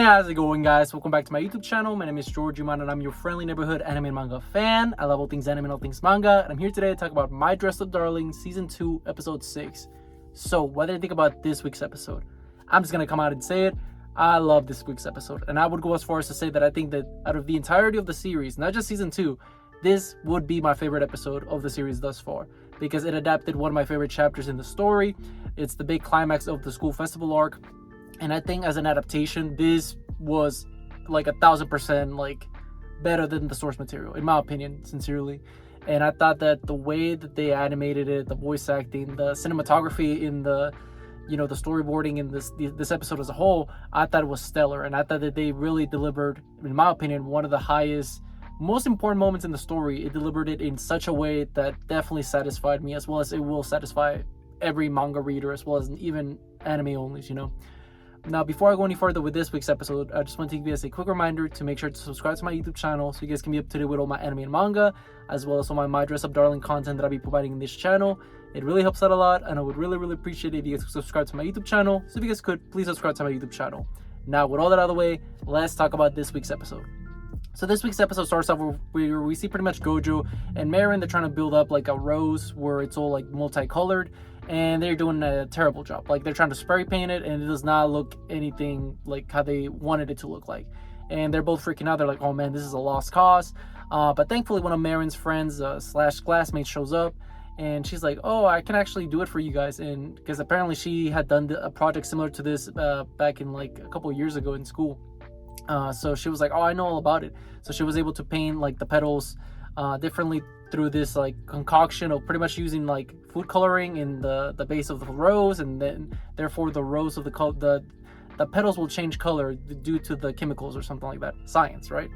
How's it going, guys? Welcome back to my YouTube channel. My name is George Uman and I'm your friendly neighborhood anime and manga fan. I love all things anime and all things manga, and I'm here today to talk about My Dressed Up Darling Season 2 Episode 6. So, what did I think about this week's episode? I'm just gonna come out and say it. I love this week's episode, and I would go as far as to say that I think that out of the entirety of the series, not just Season 2, this would be my favorite episode of the series thus far, because it adapted one of my favorite chapters in the story. It's the big climax of the school festival arc. And I think as an adaptation, this was like 1,000% like better than the source material, in my opinion, sincerely. And I thought that the way that they animated it, the voice acting, the cinematography in the, the storyboarding in this episode as a whole, I thought it was stellar. And I thought that they really delivered, in my opinion, one of the highest, most important moments in the story. It delivered it in such a way that definitely satisfied me, as well as it will satisfy every manga reader, as well as even anime onlys, Now, before I go any further with this week's episode, I just want to give you guys a quick reminder to make sure to subscribe to my YouTube channel so you guys can be up to date with all my anime and manga, as well as all my Dress Up Darling content that I'll be providing in this channel. It really helps out a lot, and I would really, really appreciate it if you guys could subscribe to my YouTube channel. So if you guys could, please subscribe to my YouTube channel. Now, with all that out of the way, let's talk about this week's episode. So this week's episode starts off where we see pretty much Gojo and Marin. They're trying to build up like a rose where it's all like multicolored, and they're doing a terrible job. Like, they're trying to spray paint it, and it does not look anything like how they wanted it to look like. And they're both freaking out. They're like, oh man, this is a lost cause. But thankfully, one of Marin's friends slash classmates shows up, and she's like, oh, I can actually do it for you guys. And because apparently she had done a project similar to this back in like a couple of years ago in school. So she was like, oh, I know all about it. So she was able to paint like the petals differently through this like concoction of pretty much using like food coloring in the base of the rose, and then therefore the rose of the petals will change color due to the chemicals or something like that. Science, right?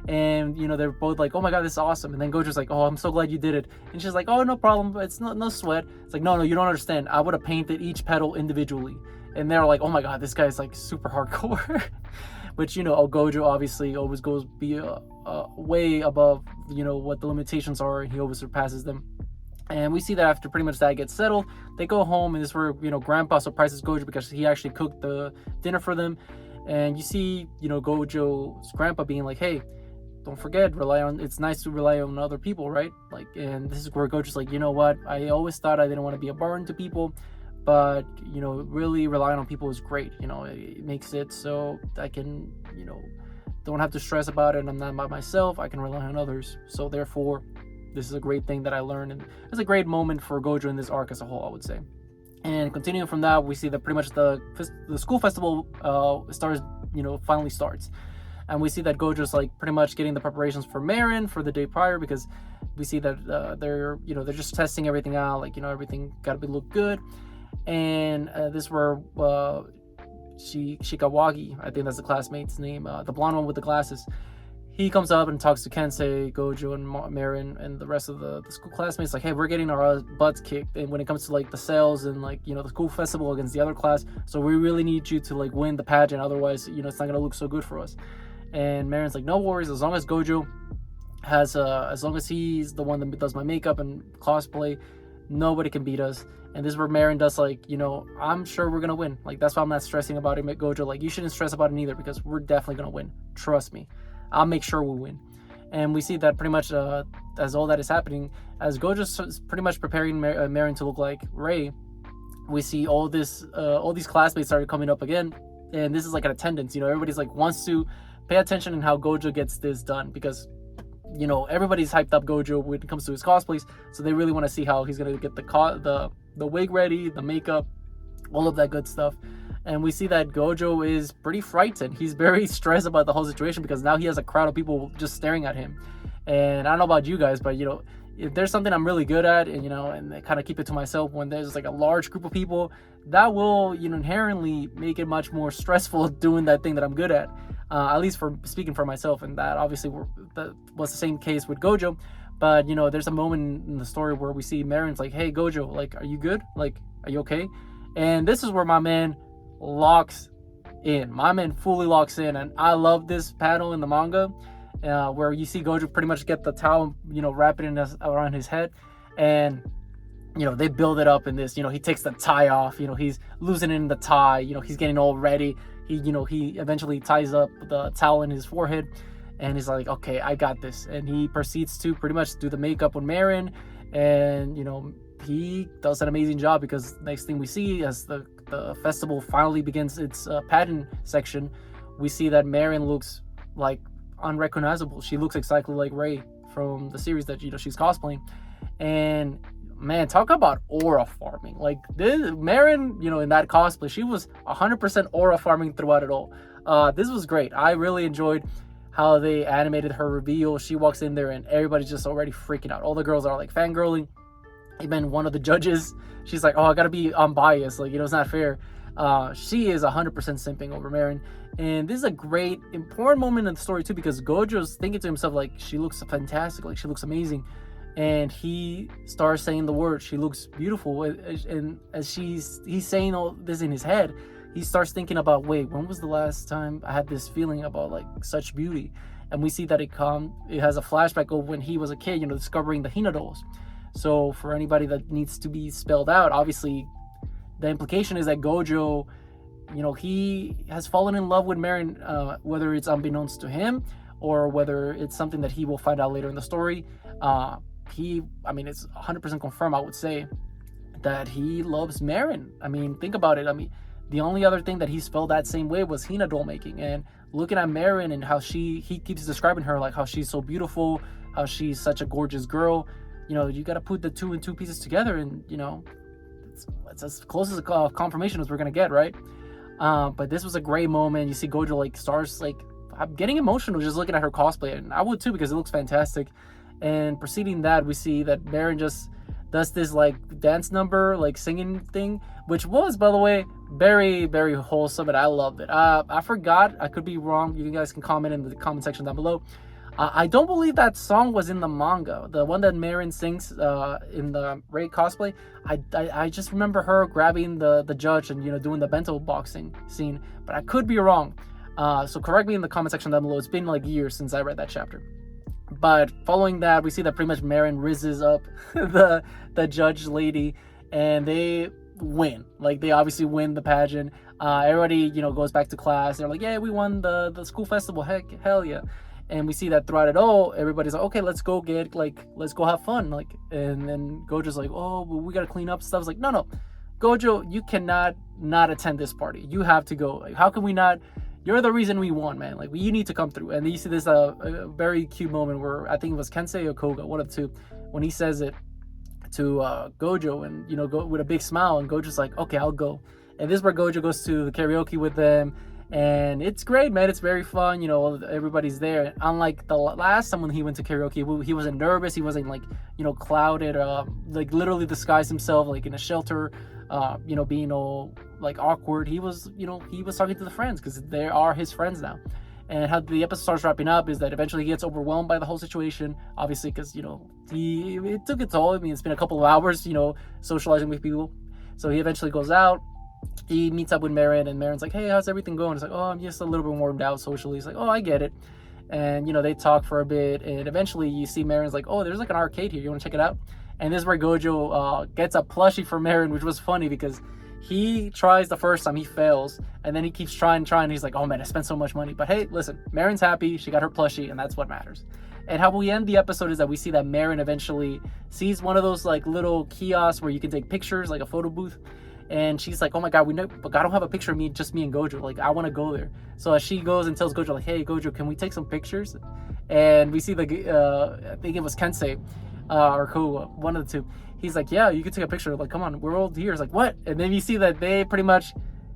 And they're both like, oh my god, this is awesome. And then Gojo's like, oh, I'm so glad you did it. And she's like, oh, no problem, it's no sweat. It's like, no, you don't understand. I would have painted each petal individually. And they're like, oh my god, this guy's like super hardcore. But Gojo obviously always goes way above what the limitations are, and he always surpasses them. And we see that after pretty much that gets settled, they go home, and this is where Grandpa surprises Gojo because he actually cooked the dinner for them. And you see Gojo's grandpa being like, hey, don't forget, it's nice to rely on other people, right? Like, and this is where Gojo's like, you know what, I always thought I didn't want to be a burden to people, but really relying on people is great. It makes it so I can don't have to stress about it, and I'm not by myself. I can rely on others. So therefore, this is a great thing that I learned, and it's a great moment for Gojo in this arc as a whole, I would say. And continuing from that, we see that pretty much the school festival finally starts, and we see that Gojo's like pretty much getting the preparations for Marin for the day prior, because we see that they're just testing everything out, like everything got to look good. And this is where Shikawagi, I think that's the classmate's name, the blonde one with the glasses, he comes up and talks to Kensei, Gojo, and Marin, and the rest of the school classmates, like, hey, we're getting our butts kicked, and when it comes to like the sales and like the school festival against the other class, so we really need you to like win the pageant, otherwise it's not gonna look so good for us. And Marin's like, no worries, as long as Gojo has as long as he's the one that does my makeup and cosplay, nobody can beat us. And this is where Marin does like, I'm sure we're gonna win. Like, that's why I'm not stressing about it. Gojo, like, you shouldn't stress about it either, because we're definitely gonna win. Trust me, I'll make sure we win. And we see that pretty much as all that is happening, as Gojo's pretty much preparing Marin to look like Rei, we see all these classmates started coming up again, and this is like an attendance. Everybody's like wants to pay attention in how Gojo gets this done, because everybody's hyped up Gojo when it comes to his cosplays, so they really want to see how he's gonna get the wig ready, the makeup, all of that good stuff. And we see that Gojo is pretty frightened. He's very stressed about the whole situation, because now he has a crowd of people just staring at him. And I don't know about you guys, but if there's something I'm really good at, and and I kind of keep it to myself, when there's like a large group of people, that will inherently make it much more stressful doing that thing that I'm good at least for speaking for myself. And that obviously that was the same case with Gojo. But there's a moment in the story where we see Marin's like, hey Gojo, like, are you good? Like, are you okay? And this is where my man locks in. My man fully locks in, and I love this panel in the manga where you see Gojo pretty much get the towel, wrap it around his head, and they build it up in this. He takes the tie off. He's losing it in the tie. He's getting all ready. he eventually ties up the towel in his forehead, and he's like, okay, I got this. And he proceeds to pretty much do the makeup on Marin, and he does an amazing job, because next thing we see, as the festival finally begins its pageant section, we see that Marin looks like unrecognizable. She looks exactly like Rei from the series that she's cosplaying. And man, talk about aura farming. Like this Marin, in that cosplay, she was 100% aura farming throughout it all. This was great. I really enjoyed how they animated her reveal. She walks in there and everybody's just already freaking out. All the girls are like fangirling. Even one of the judges, she's like, oh, I gotta be unbiased, like, it's not fair. She is 100% simping over Marin. And this is a great important moment in the story too, because Gojo's thinking to himself, like, she looks fantastic, like she looks amazing, and he starts saying the word, she looks beautiful. And as he's saying all this in his head, he starts thinking about, wait, when was the last time I had this feeling about like such beauty? And we see that it has a flashback of when he was a kid, discovering the Hina dolls. So for anybody that needs to be spelled out, obviously the implication is that Gojo, he has fallen in love with Marin, whether it's unbeknownst to him or whether it's something that he will find out later in the story. It's 100% confirmed, I would say, that he loves Marin. Think about it. The only other thing that he spelled that same way was Hina doll making. And looking at Marin and how he keeps describing her, like how she's so beautiful, how she's such a gorgeous girl. You got to put the two and two pieces together, and it's as close as a confirmation as we're gonna get, right? But this was a great moment. You see Gojo like starts like getting emotional just looking at her cosplay, and I would too, because it looks fantastic. And preceding that, we see that Marin just does this like dance number, like singing thing, which was, by the way, very, very wholesome, and I loved it. I forgot, I could be wrong. You guys can comment in the comment section down below. I don't believe that song was in the manga, the one that Marin sings in the Rei cosplay. I just remember her grabbing the judge and doing the bento boxing scene, but I could be wrong. So correct me in the comment section down below. It's been like years since I read that chapter. But following that, we see that pretty much Marin rizzes up the judge lady, and they win. Like, they obviously win the pageant. Everybody goes back to class. They're like, yeah, we won the school festival. Hell yeah. And we see that throughout it all, everybody's like, okay, let's go have fun. Like, and then Gojo's like, oh, well, we gotta clean up stuff. It's like, no, Gojo, you cannot not attend this party. You have to go. Like, how can we not? You're the reason we won, man. Like, you need to come through. And you see this a very cute moment where I think it was Kensei or Koga, one of the two, when he says it to Gojo, and go with a big smile, and Gojo's like, okay, I'll go. And this is where Gojo goes to the karaoke with them. And it's great, man. It's very fun. Everybody's there. Unlike the last time when he went to karaoke, he wasn't nervous. He wasn't like, clouded, like literally disguised himself like in a shelter, being all like awkward. He was talking to the friends, because they are his friends now. And how the episode starts wrapping up is that eventually he gets overwhelmed by the whole situation, obviously, because it took its toll. It's been a couple of hours, socializing with people. So he eventually goes out. He meets up with Marin, and Marin's like, hey, how's everything going? It's like, oh, I'm just a little bit warmed out socially. He's like, oh, I get it. And they talk for a bit, and eventually you see Marin's like, oh, there's like an arcade here, you want to check it out? And this is where Gojo gets a plushie for Marin, which was funny, because he tries the first time, he fails, and then he keeps trying. He's like, oh man, I spent so much money. But hey, listen, Marin's happy, she got her plushie, and that's what matters. And how we end the episode is that we see that Marin eventually sees one of those like little kiosks where you can take pictures, like a photo booth. And she's like, oh my god, but I don't have a picture of me, just me and Gojo. Like, I want to go there. So as she goes and tells Gojo, like, hey, Gojo, can we take some pictures? And we see I think it was Kensei or Koga, one of the two. He's like, yeah, you can take a picture. Like, come on, we're all here. It's like, what? And then you see that they pretty much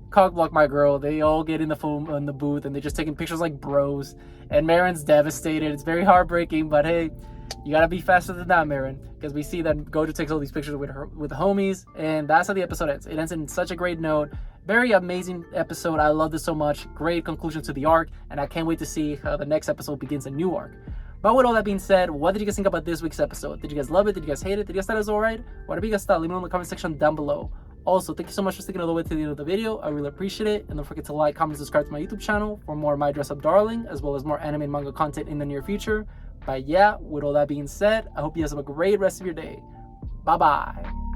cockblock my girl. They all get in the booth, and they're just taking pictures like bros. And Marin's devastated. It's very heartbreaking, but hey, you gotta be faster than that, Marin, because we see that Gojo takes all these pictures with the homies, and that's how the episode ends. It ends in such a great note. Very amazing episode. I love this so much. Great conclusion to the arc, and I can't wait to see how the next episode begins a new arc. But with all that being said, what did you guys think about this week's episode? Did you guys love it? Did you guys hate it? Did you guys thought it was alright? Whatever you guys thought, leave it in the comment section down below. Also, thank you so much for sticking all the way to the end of the video. I really appreciate it. And don't forget to like, comment, subscribe to my YouTube channel for more My Dress Up Darling, as well as more anime and manga content in the near future. But yeah, with all that being said, I hope you guys have a great rest of your day. Bye-bye.